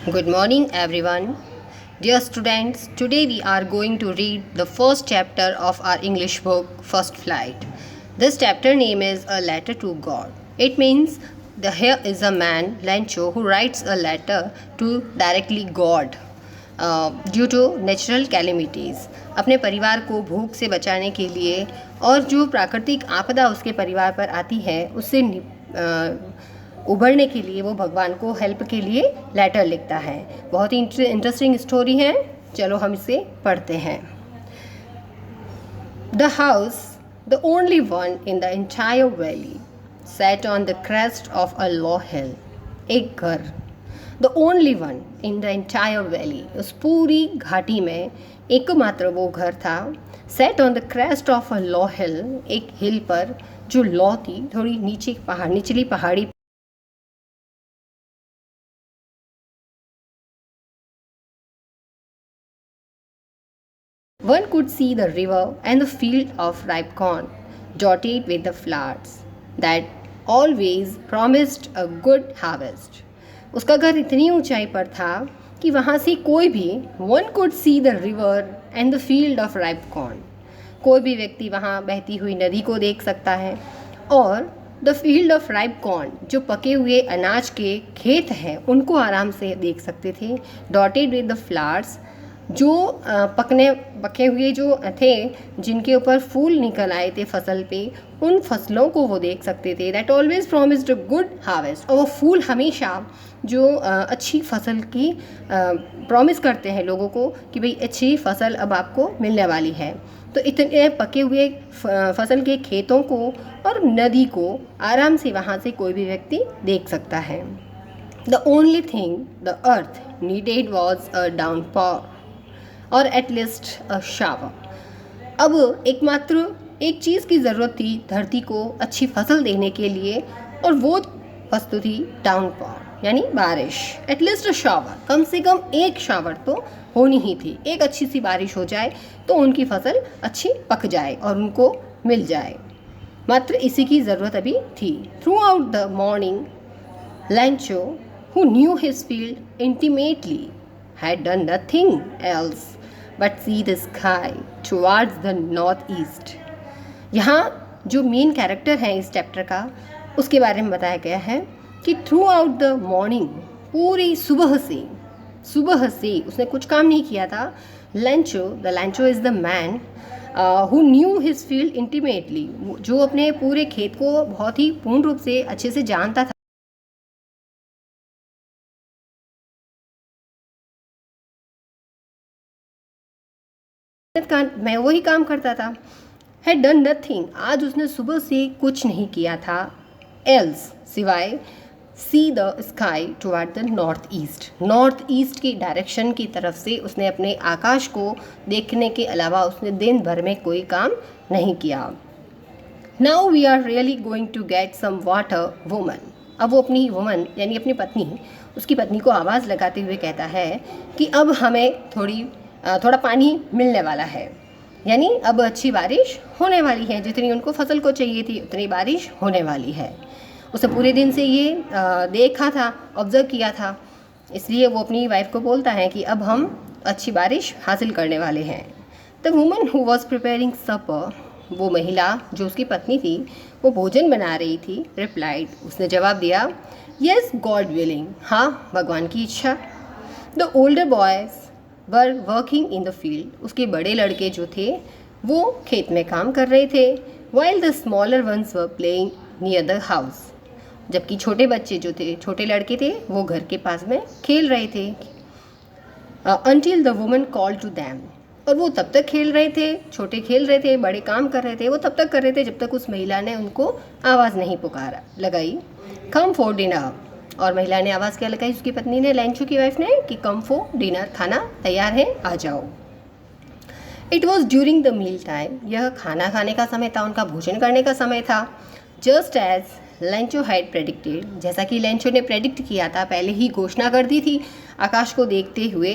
Good morning, everyone. Dear students, today we are going to read the first chapter of our English book, First Flight. This chapter name is A Letter to God. It means here is a man, Lencho, who writes a letter to directly God due to natural calamities, अपने परिवार को भूख से बचाने के लिए और जो प्राकृतिक आपदा उसके परिवार पर आती है उससे उभरने के लिए वो भगवान को हेल्प के लिए लेटर लिखता है। बहुत ही इंटरेस्टिंग स्टोरी है, चलो हम इसे पढ़ते हैं। The house, the only one in the entire valley, set on the crest of a low hill. एक घर, the only one in the entire valley, उस पूरी घाटी में एकमात्र वो घर था। Set on the crest of a low hill, एक हिल पर जो लो थी, थोड़ी निचली पहाड़ी। One could see the river and the field of ripe corn, dotted with the flowers that always promised a good harvest. उसका घर इतनी ऊंचाई पर था कि वहाँ से कोई भी one could see the river and the field of ripe corn, कोई भी व्यक्ति वहाँ बहती हुई नदी को देख सकता है और the field of ripe corn, जो पके हुए अनाज के खेत हैं उनको आराम से देख सकते थे। डॉटेड विद द फ्लावर्स, जो पके हुए जो थे जिनके ऊपर फूल निकल आए थे फसल पे, उन फसलों को वो देख सकते थे। That always promised a good harvest, और वो फूल हमेशा जो अच्छी फसल की प्रॉमिस करते हैं लोगों को कि भाई अच्छी फसल अब आपको मिलने वाली है। तो इतने पके हुए फसल के खेतों को और नदी को आराम से वहाँ से कोई भी व्यक्ति देख सकता है। The only thing the earth needed was a downpour और एट लीस्ट अ शावर। अब एकमात्र एक चीज़ की ज़रूरत थी धरती को अच्छी फसल देने के लिए, और वो वस्तु थी डाउनपॉर यानी बारिश। एटलीस्ट अ शावर, कम से कम एक शावर तो होनी ही थी। एक अच्छी सी बारिश हो जाए तो उनकी फसल अच्छी पक जाए और उनको मिल जाए, मात्र इसी की ज़रूरत अभी थी। Through out the morning, लैंचो, who knew his field intimately, had done nothing else but see the sky towards the north east. यहाँ जो मेन कैरेक्टर है इस चैप्टर का, उसके बारे में बताया गया है कि थ्रू आउट द मॉर्निंग, पूरी सुबह से उसने कुछ काम नहीं किया था। लैंचो is the man who knew his field intimately, जो अपने पूरे खेत को बहुत ही पूर्ण रूप से अच्छे से जानता था। मैं वही काम करता था। हैड डन नथिंग, आज उसने सुबह से कुछ नहीं किया था। एल्स, सिवाय see the sky toward the north east की डायरेक्शन की तरफ से उसने अपने आकाश को देखने के अलावा उसने दिन भर में कोई काम नहीं किया। Now we are really going to get some water woman. अब वो अपनी वुमन यानी अपनी पत्नी, उसकी पत्नी को आवाज़ लगाते हुए कहता है कि अब हमें थोड़ा पानी मिलने वाला है, यानी अब अच्छी बारिश होने वाली है। जितनी उनको फसल को चाहिए थी उतनी बारिश होने वाली है। उसे पूरे दिन से ये देखा था, ऑब्जर्व किया था, इसलिए वो अपनी वाइफ को बोलता है कि अब हम अच्छी बारिश हासिल करने वाले हैं। The woman who was preparing supper, वो महिला जो उसकी पत्नी थी वो भोजन बना रही थी, रिप्लाइड, उसने जवाब दिया, येस गॉड विलिंग, हाँ भगवान की इच्छा। The older boys were working in the field, उसके बड़े लड़के जो थे वो खेत में काम कर रहे थे। While the smaller ones were playing near the house, जबकि छोटे बच्चे जो थे, छोटे लड़के थे, वो घर के पास में खेल रहे थे। Until the woman call to them, और वो तब तक खेल रहे थे, छोटे खेल रहे थे, बड़े काम कर रहे थे, वो तब तक कर रहे थे जब तक उस महिला ने उनको आवाज़ नहीं लगाई, कम फॉर डिनर। और महिला ने आवाज़ क्या लगाई, उसकी पत्नी ने, लैंचो की वाइफ ने, कि कम फॉर डिनर, खाना तैयार है, आ जाओ। It was during the meal time, यह खाना खाने का समय था, उनका भोजन करने का समय था। Just as Lencho had predicted, जैसा कि लैंचो ने प्रेडिक्ट किया था, पहले ही घोषणा कर दी थी आकाश को देखते हुए।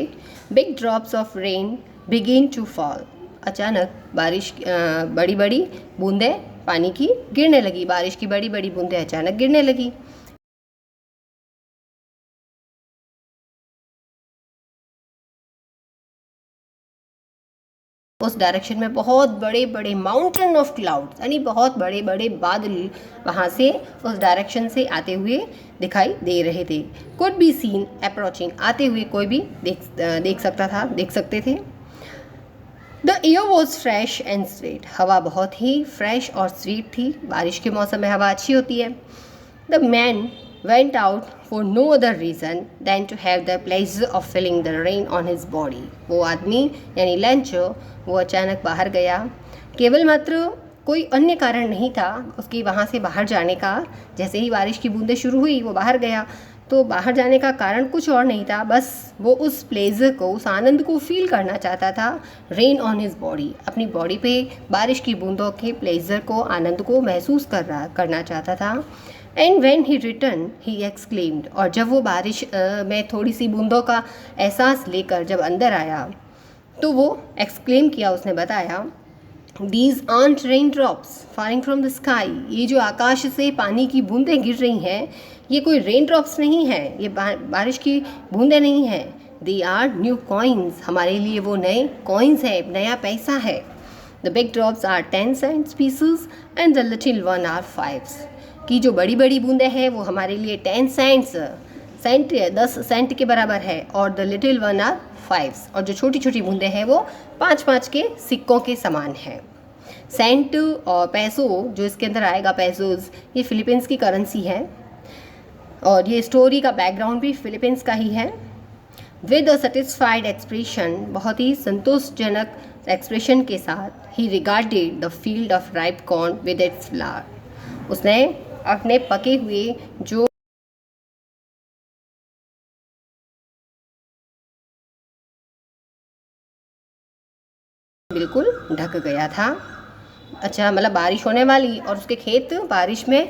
Big drops of rain begin to fall, अचानक बारिश बड़ी बड़ी बूंदें पानी की गिरने लगी, बारिश की बड़ी बड़ी बूंदें अचानक गिरने लगी। उस डायरेक्शन में बहुत बड़े बड़े माउंटेन ऑफ क्लाउड्स यानी बहुत बड़े बड़े बादल वहाँ से उस डायरेक्शन से आते हुए दिखाई दे रहे थे। कुड बी सीन अप्रोचिंग, आते हुए कोई भी देख सकते थे। The air was fresh and sweet, हवा बहुत ही फ्रेश और स्वीट थी। बारिश के मौसम में हवा अच्छी होती है। The man went out for no other reason than to have the pleasure of feeling the rain on his body. वो आदमी यानी लंच वो अचानक बाहर गया, केवल मात्र कोई अन्य कारण नहीं था उसकी वहाँ से बाहर जाने का। जैसे ही बारिश की बूंदें शुरू हुई वो बाहर गया, तो बाहर जाने का कारण कुछ और नहीं था, बस वो उस प्लेजर को, उस आनंद को फील करना चाहता था। रेन ऑन हिज बॉडी, अपनी बॉडी पे बारिश की बूंदों के प्लेजर को, आनंद को महसूस करना चाहता था। And when he return he exclaimed, और जब वो बारिश में थोड़ी सी बूंदों का एहसास लेकर जब अंदर आया तो वो एक्सक्लेम किया, उसने बताया, these aren't rain drops falling from the sky, ये जो आकाश से पानी की बूंदें गिर रही हैं ये कोई रेन ड्रॉप्स नहीं है, ये बारिश की बूंदें नहीं हैं। दे आर न्यू कॉइन्स, हमारे लिए वो नए कॉइन्स है, नया पैसा है। The big drops are 10 cents pieces and the little one are 5s, की जो बड़ी बड़ी बूंदें हैं वो हमारे लिए 10 सेंट के बराबर है, और the little one are 5s, और जो छोटी छोटी बूंदें हैं वो 5 के सिक्कों के समान है। सेंट और पैसो जो इसके अंदर आएगा, पैसोज, ये फिलीपींस की करेंसी है, और ये स्टोरी का बैकग्राउंड भी फिलीपींस का ही है। विद अ सेटिस्फाइड एक्सप्रेशन, बहुत ही संतोषजनक एक्सप्रेशन के साथ, ही regarded the field of ripe corn with its flower, उसने अपने पके हुए जो बिल्कुल ढक गया था। अच्छा, मतलब बारिश होने वाली और उसके खेत बारिश के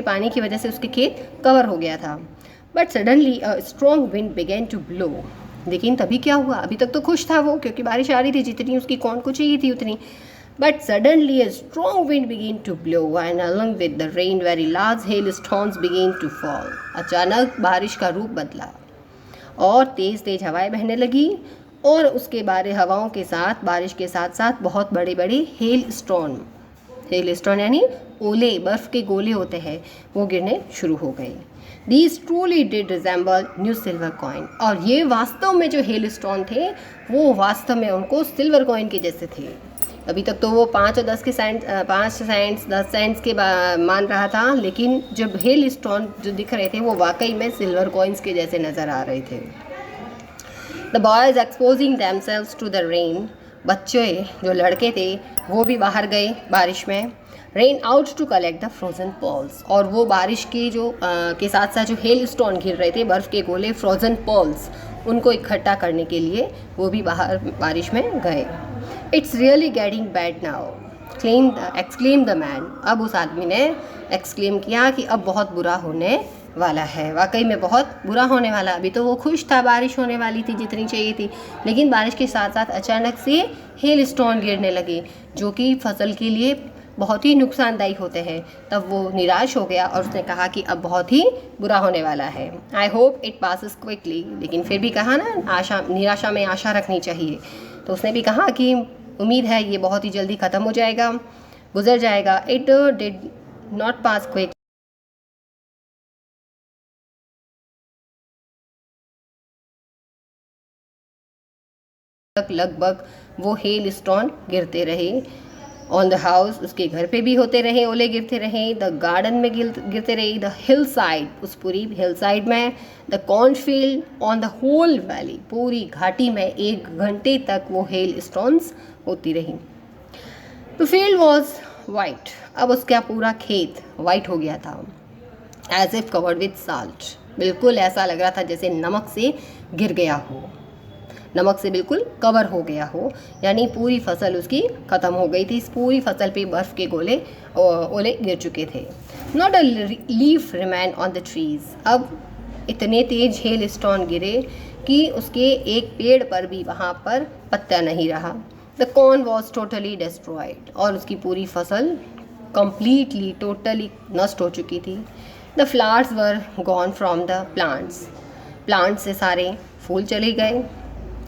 पानी की वजह से उसके खेत कवर हो गया था। But suddenly a strong wind began to blow, लेकिन तभी क्या हुआ, अभी तक तो खुश था वो क्योंकि बारिश आ रही थी, जितनी उसकी कॉर्न को चाहिए थी उतनी। But suddenly a strong wind began to blow and along with the rain very large hailstones began to fall. अचानक बारिश का रूप बदला और तेज़ तेज़ हवाएं बहने लगी, और उसके बारे हवाओं के साथ, बारिश के साथ साथ बहुत बड़े बड़े हेल स्टोन यानी ओले, बर्फ़ के गोले होते हैं, वो गिरने शुरू हो गए। These truly did resemble new silver coin, और ये वास्तव में जो हेल स्टोन थे वो वास्तव में उनको सिल्वर कॉइन के जैसे थे। अभी तक तो वो 5 और 10 के सेंट, 5 सेंट्स 10 सेंट्स के मान रहा था, लेकिन जब हेल स्टोन जो दिख रहे थे वो वाकई में सिल्वर कॉइन्स के जैसे नज़र आ रहे थे। The boys exposing themselves to the rain, बच्चे जो लड़के थे वो भी बाहर गए बारिश में। Ran out to collect the frozen pearls, और वो बारिश के के साथ साथ जो हेल स्टोन गिर रहे थे, बर्फ़ के गोले, फ्रोजन पर्ल्स, उनको इकट्ठा करने के लिए वो भी बाहर बारिश में गए। It's really getting bad now exclaim the man, अब उस आदमी ने एक्सक्लेम किया कि अब बहुत बुरा होने वाला है, वाकई में बहुत बुरा होने वाला। अभी तो वो खुश था, बारिश होने वाली थी जितनी चाहिए थी, लेकिन बारिश के साथ साथ अचानक से हेल स्टोन गिरने लगे जो कि फसल के लिए बहुत ही नुकसानदायी होते हैं। तब वो निराश हो गया और उसने कहा कि अब बहुत ही बुरा होने वाला है। I hope it passes quickly, लेकिन फिर भी कहा ना, निराशा में आशा रखनी चाहिए, तो उसने भी कहा कि उम्मीद है ये बहुत ही जल्दी ख़त्म हो जाएगा, गुजर जाएगा। It did not pass quick, लगभग वो हेल स्टोन गिरते रहे। ऑन द हाउस, उसके घर पे भी होते रहे, ओले गिरते रहे। द गार्डन में गिरते रहे। द हिल साइड, उस पूरी हिल साइड में। The cornfield, on the whole valley, पूरी घाटी में 1 घंटे तक वो हेल स्टोन्स होती रही। द फील्ड वॉज वाइट, अब उसका पूरा खेत वाइट हो गया था। As if covered with salt, बिल्कुल ऐसा लग रहा था जैसे नमक से गिर गया हो, नमक से बिल्कुल कवर हो गया हो, यानी पूरी फसल उसकी ख़त्म हो गई थी। इस पूरी फसल पे बर्फ़ के ओले गिर चुके थे। Not a leaf remain on the trees, अब इतने तेज हेल स्टोन गिरे कि उसके एक पेड़ पर भी वहाँ पर पत्ता नहीं रहा। The corn was totally destroyed, और उसकी पूरी फसल कम्प्लीटली टोटली नष्ट हो चुकी थी। The flowers were gone from the plants, plant से सारे फूल चले गए।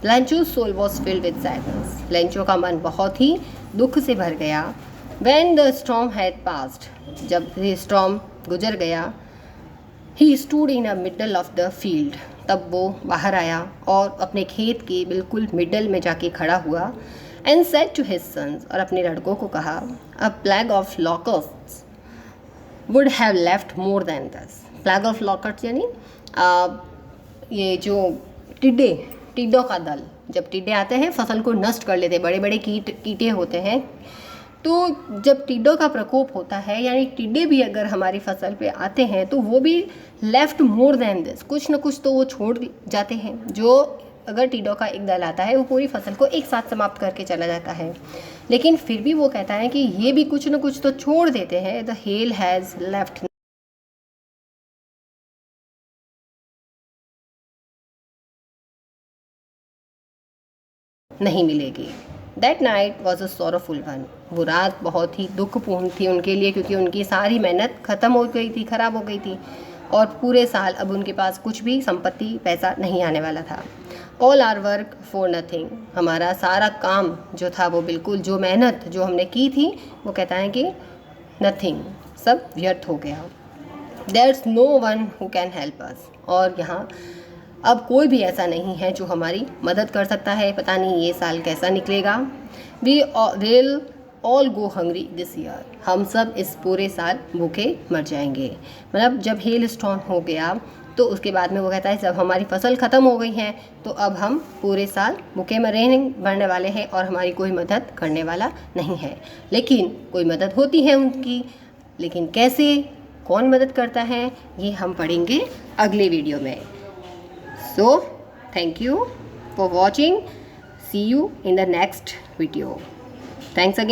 लेंचो's soul was filled with sadness. Lencho का मन बहुत ही दुख से भर गया. When the storm had passed, जब ये storm गुजर गया, he stood in the middle of the field. तब वो बाहर आया और अपने खेत के बिल्कुल मिडल में जाके खड़ा हुआ. And said to his sons, और अपने लड़कों को कहा, a plague of locusts would have left more than this. plague of locusts यानी ये जो टिड्डों का दल, जब टिड्डे आते हैं फसल को नष्ट कर लेते हैं, बड़े बड़े कीटे होते हैं. तो जब टिड्डों का प्रकोप होता है यानी टिड्डे भी अगर हमारी फसल पे आते हैं तो वो भी लेफ्ट मोर देन दिस, कुछ ना कुछ तो वो छोड़ जाते हैं. जो अगर टिड्डों का एक दल आता है वो पूरी फसल को एक साथ समाप्त करके चला जाता है, लेकिन फिर भी वो कहता है कि ये भी कुछ ना कुछ तो छोड़ देते हैं. द हेल हैज़ लेफ्ट नहीं मिलेगी. That night was a sorrowful one. वो रात बहुत ही दुखपूर्ण थी उनके लिए, क्योंकि उनकी सारी मेहनत ख़त्म हो गई थी, ख़राब हो गई थी, और पूरे साल अब उनके पास कुछ भी संपत्ति पैसा नहीं आने वाला था. All our work for nothing. हमारा सारा काम जो था वो बिल्कुल, जो मेहनत जो हमने की थी, वो कहता है कि नथिंग, सब व्यर्थ हो गया. There is no one who can help us. और यहाँ अब कोई भी ऐसा नहीं है जो हमारी मदद कर सकता है. पता नहीं ये साल कैसा निकलेगा. We will all go hungry this year. हम सब इस पूरे साल भूखे मर जाएंगे. मतलब जब हेल स्टॉर्म हो गया तो उसके बाद में वो कहता है जब हमारी फसल ख़त्म हो गई है तो अब हम पूरे साल भूखे मरने वाले हैं और हमारी कोई मदद करने वाला नहीं है. लेकिन कोई मदद होती है उनकी, लेकिन कैसे, कौन मदद करता है, ये हम पढ़ेंगे अगले वीडियो में. So, thank you for watching. See you in the next video. Thanks again.